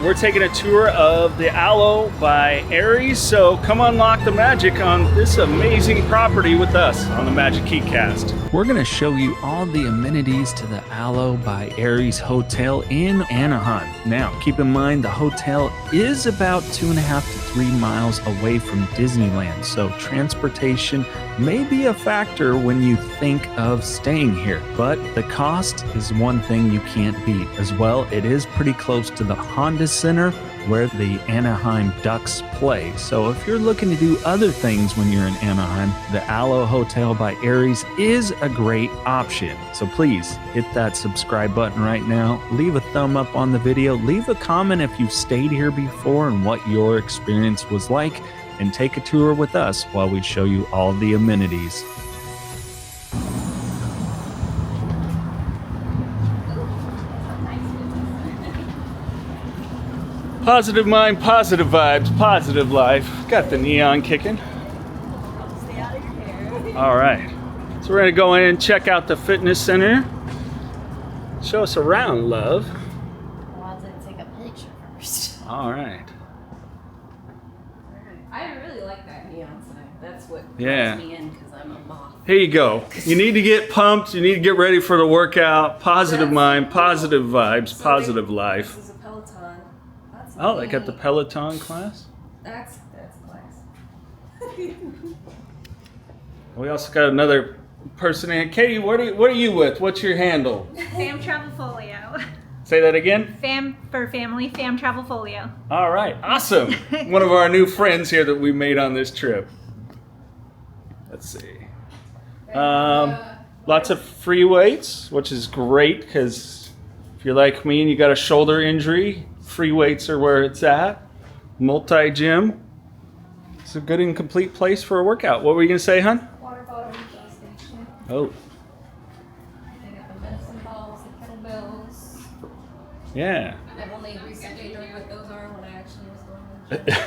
We're taking a tour of the Alo by Ayres, so come unlock the magic on this amazing property with us on the Magic Keycast. We're going to show you all the amenities to the Alo by Ayres Hotel in Anaheim. Now, keep in mind the hotel is about 2.5 to 3 miles away from Disneyland, so transportation may be a factor when you think of staying here. But the cost is one thing you can't beat. As well, it is pretty close to the Honda Center where the Anaheim Ducks play. So if you're looking to do other things when you're in Anaheim, the Alo Hotel by Ayres is a great option. So please hit that subscribe button right now. Leave a thumb up on the video. Leave a comment if you've stayed here before and what your experience was like. And take a tour with us while we show you all the amenities. Positive mind, positive vibes, positive life. Got the neon kicking. Stay out of your hair. All right. So we're gonna go in and check out the fitness center. Show us around, love. Well, I'll take a picture first. All right. I really like that neon sign. That's what Yeah. draws me in because I'm a moth. Here you go. You need to get pumped. You need to get ready for the workout. Positive mind, positive vibes, positive life. This is a Peloton. That's Oh, they got neat. the Peloton class. That's class. We also got another person in. Katie, what are you with? What's your handle? Fam Travelfolio. Say that again. Fam Travelfolio. All right, awesome. One of our new friends here that we made on this trip. Let's see. Lots of free weights, which is great because if you're like me and you got a shoulder injury, free weights are where it's at. Multi-gym. It's a good and complete place for a workout. What were you going to say, hon? Water bottle gas station. Oh, They got the medicine balls, the kettlebells. yeah. I've only recently learned what those are when I actually was going to the gym.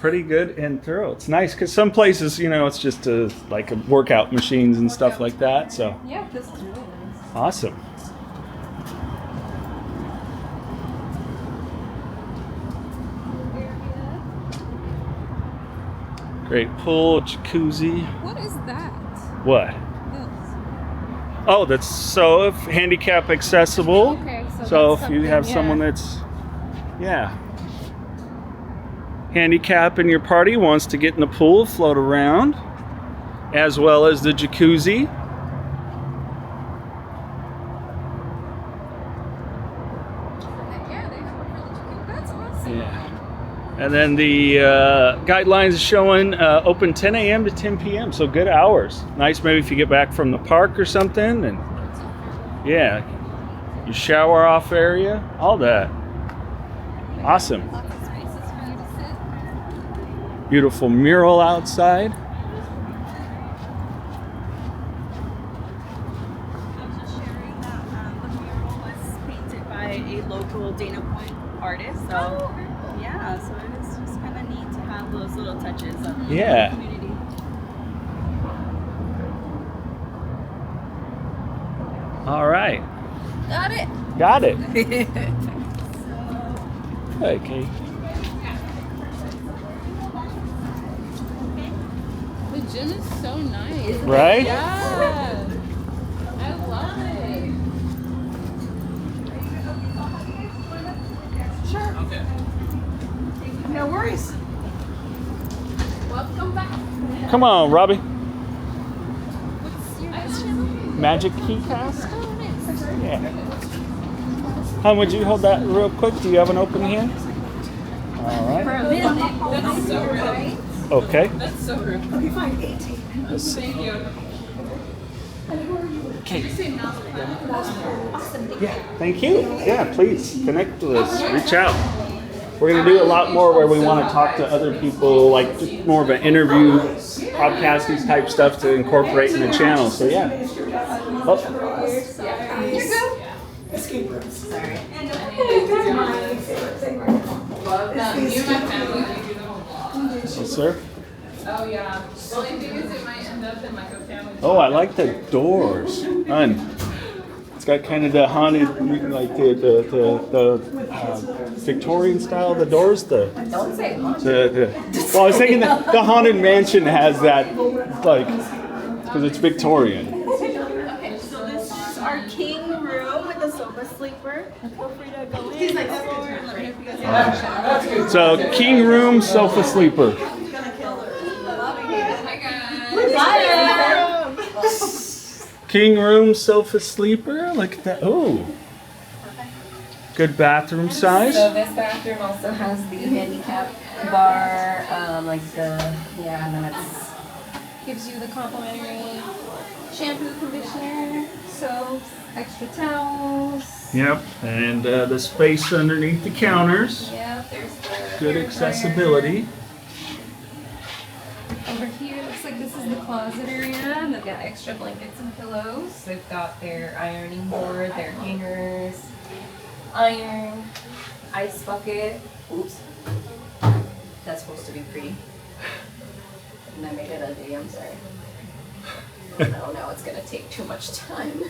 Pretty good and thorough. It's nice because some places, you know, it's just like workout machines and stuff like that. So Yeah, this is really nice. awesome. Great pool, jacuzzi. What is that? What? This. Oh, that's so if handicap accessible. Okay, So that's if you have something, someone that's, yeah, handicap in your party wants to get in the pool, float around, as well as the jacuzzi. Yeah, they have a really cute. That's awesome. Yeah. And then the guidelines are showing open 10 a.m. to 10 p.m. So good hours. Nice maybe if you get back from the park or something. And yeah, your shower off area, all that. Awesome. Lots of spaces for you to sit. Beautiful mural outside. I'm just sharing that the mural was painted by a local Dana Point artist. So yeah, so it was just kind of neat to have those little touches of Yeah. the community. All right. Got it. Got it. Hey, Kate. The gym is so nice. Right? Yeah. I love it. No worries. Welcome back. Come on, Robbie. What's your guys' channel? Magic Keycast? Oh, nice. Yeah. Hon, would you hold that real quick? Do you have an open hand? All right. That's so rude. Okay. That's so rude. Okay, fine. 18. Let's see. Thank you. Okay. Awesome. Yeah, thank you. Yeah, please connect with us. Reach out. We're going to do a lot more where we want to talk to other people, like just more of an interview, podcasting type stuff to incorporate in the channel. So yeah. Oh, Escape rooms. Sorry. Love that. Me and my family, we do the whole vlog. yes, sir. Oh, yeah. The only thing is it might end up in like a family. Oh, I like the doors. Fun. It's got kind of the haunted, like the Victorian style. The doors, Don't say much. Well, I was thinking the haunted mansion has that, like, because it's Victorian. Okay, so this is our king room with the sofa sleeper. Feel free to go in. Let me know if you guys have So king room, sofa sleeper. King room, sofa sleeper. Look at that. Oh, good bathroom size. So this bathroom also has the handicap bar, and then it gives you the complimentary shampoo, conditioner, soaps, extra towels. Yep, and the space underneath the counters. Yep, there's the Good hair accessibility. dryer. Over here, looks like this is the closet area, and they've got extra blankets and pillows. They've got their ironing board, their hangers, iron, ice bucket. Oops. That's supposed to be pretty. And I made it ugly, I'm sorry. Oh, now it's gonna take too much time.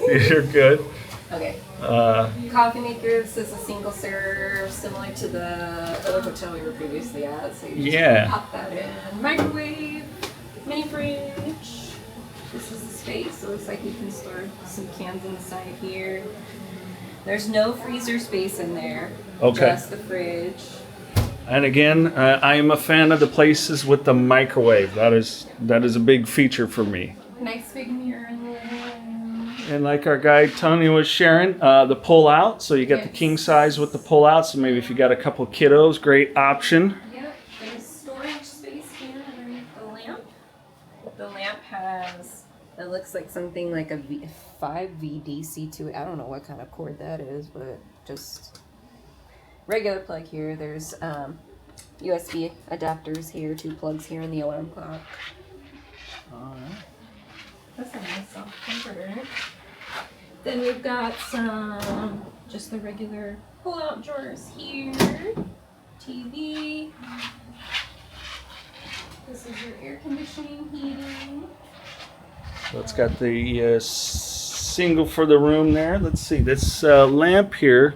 You're good. Okay. Coffee maker. This is a single serve, similar to the Alo Hotel we were previously at. So you just pop that in. Microwave, mini fridge. This is the space. So it looks like you can store some cans inside here. There's no freezer space in there. Okay. Just the fridge. And again, I am a fan of the places with the microwave. That is a big feature for me. Nice big mirror in the living room. And like our guy Tony was sharing, the pull out. So you got the Yes. king size with the pull out. So maybe if you got a couple kiddos, great option. Yep, there's storage space here underneath the lamp. The lamp has, it looks like something like a 5VDC to it. I don't know what kind of cord that is, but just regular plug here. There's USB adapters here, 2 plugs here, and the alarm clock. Alright. That's a nice soft comforter. Then we've got some, just the regular pull-out drawers here. TV. This is your air conditioning, heating. So it's got the single for the room there. Let's see, this lamp here.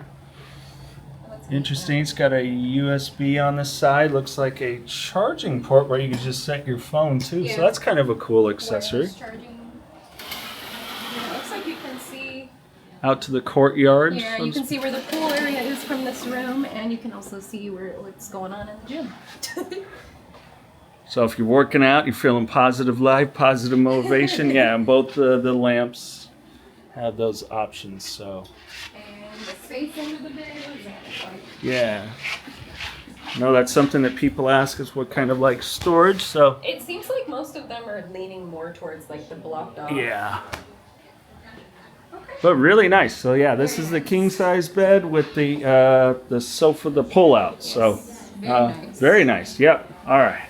Interesting. It's got a USB on the side. Looks like a charging port where you can just set your phone too. Yeah. So that's kind of a cool accessory. Wireless charging. Yeah, it looks like you can see. Out to the courtyard. Yeah, you can see where the pool area is from this room, and you can also see what's going on in the gym. So if you're working out, you're feeling positive life, positive motivation, yeah, and both the lamps have those options. So And the space under the bed, what is that look like? yeah. No, that's something that people ask us, what kind of like storage. So It seems like most of them are leaning more towards like the blocked off. yeah. But really nice. So yeah, this is the king size bed with the sofa, the pull out. So Very nice. very nice. Yep. All right.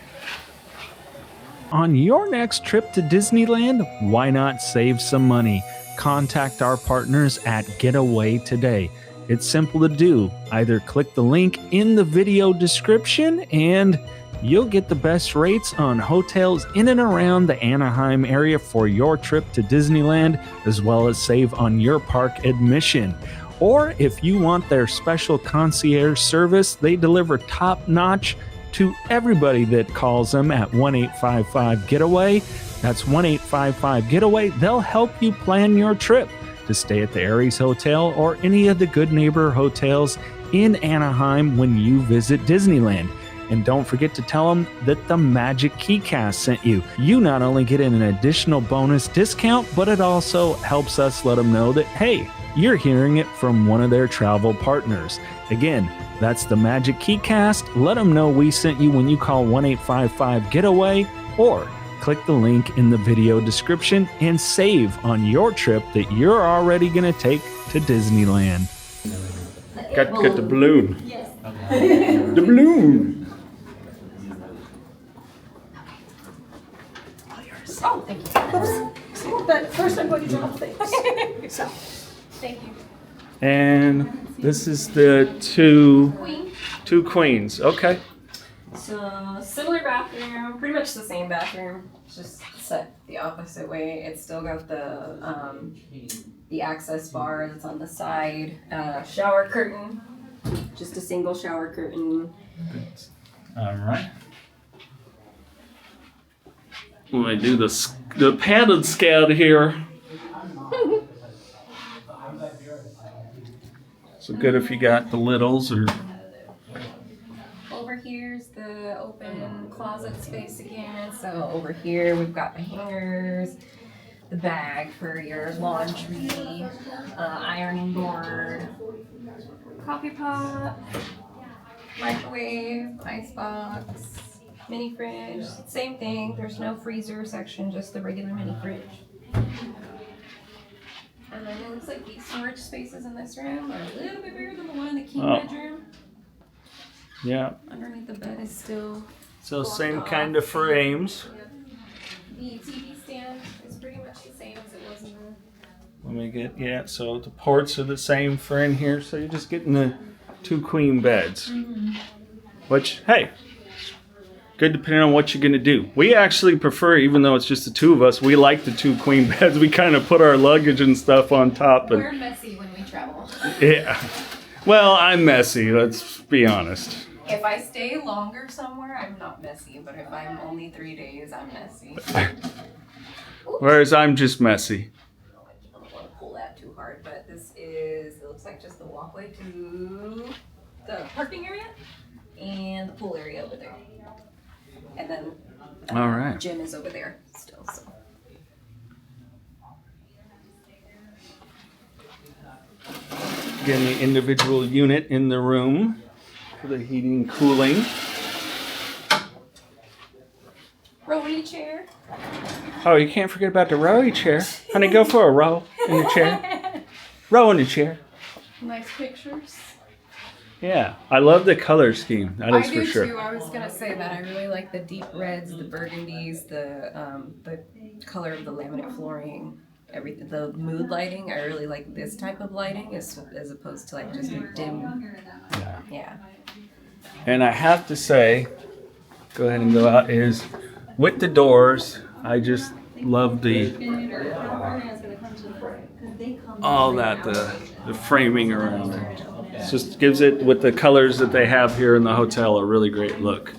On your next trip to Disneyland, why not save some money? Contact our partners at Getaway today. It's simple to do. Either click the link in the video description and you'll get the best rates on hotels in and around the Anaheim area for your trip to Disneyland, as well as save on your park admission. Or if you want their special concierge service, they deliver top-notch to everybody that calls them at 1-855-GETAWAY. That's 1-855-GETAWAY. They'll help you plan your trip to stay at the Ayres Hotel or any of the Good Neighbor Hotels in Anaheim when you visit Disneyland. And don't forget to tell them that the Magic Keycast sent you. You not only get an additional bonus discount, but it also helps us let them know that, hey, you're hearing it from one of their travel partners. Again, that's the Magic Keycast. Let them know we sent you when you call 1-855-GETAWAY or click the link in the video description and save on your trip that you're already going to take to Disneyland. Got the balloon. Yes. The balloon. Oh, thank you. But first I'm going to drop things. So, thank you. And this is the two Queen. queens. Okay. So similar bathroom, pretty much the same bathroom, just set the opposite way. It's still got the access bar that's on the side, shower curtain, just a single shower curtain. All right. When I do the padded scout here. So good if you got the littles or. Over here's the open closet space again. So over here we've got the hangers, the bag for your laundry, ironing board, coffee pot, microwave, icebox, mini fridge. Same thing. There's no freezer section, just the regular mini fridge. And then it looks like these storage spaces in this room are a little bit bigger than the one in the king bedroom. Yeah. Underneath the bed is still. So same kind of frames. Yep. The TV stand is pretty much the same as it was in the. Let me get, yeah, so the ports are the same for in here, so you're just getting the 2 queen beds. Which, hey, good depending on what you're gonna do. We actually prefer, even though it's just the 2 of us, we like the 2 queen beds. We kind of put our luggage and stuff on top. And, We're messy when we travel. yeah. Well, I'm messy, let's be honest. If I stay longer somewhere, I'm not messy, but if I'm only 3 days, I'm messy. Whereas I'm just messy. I don't want to pull that too hard, but this is, it looks like just the walkway to the parking area and the pool area over there. And then All right. gym is over there still, so. Again, the individual unit in the room for the heating and cooling. Rolly chair. Oh, you can't forget about the rowy chair. Honey, go for a row in the chair. Row in the chair. Nice pictures. Yeah, I love the color scheme. That is I for do sure. too. I was gonna say that I really like the deep reds, the burgundies, the color of the laminate flooring, everything. The mood lighting. I really like this type of lighting as opposed to like just a dim. Yeah. Yeah. And I have to say, go ahead and go out, is with the doors, I just love all that, the framing around it. It just gives it, with the colors that they have here in the hotel, a really great look.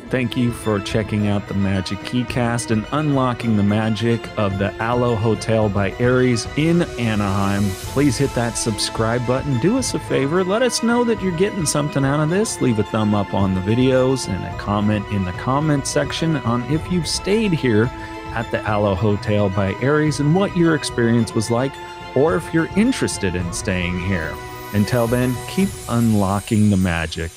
Thank you for checking out the Magic Keycast and unlocking the magic of the Alo Hotel by Ayres in Anaheim. Please hit that subscribe button. Do us a favor. Let us know that you're getting something out of this. Leave a thumb up on the videos and a comment in the comment section on if you've stayed here at the Alo Hotel by Ayres and what your experience was like, or if you're interested in staying here. Until then, keep unlocking the magic.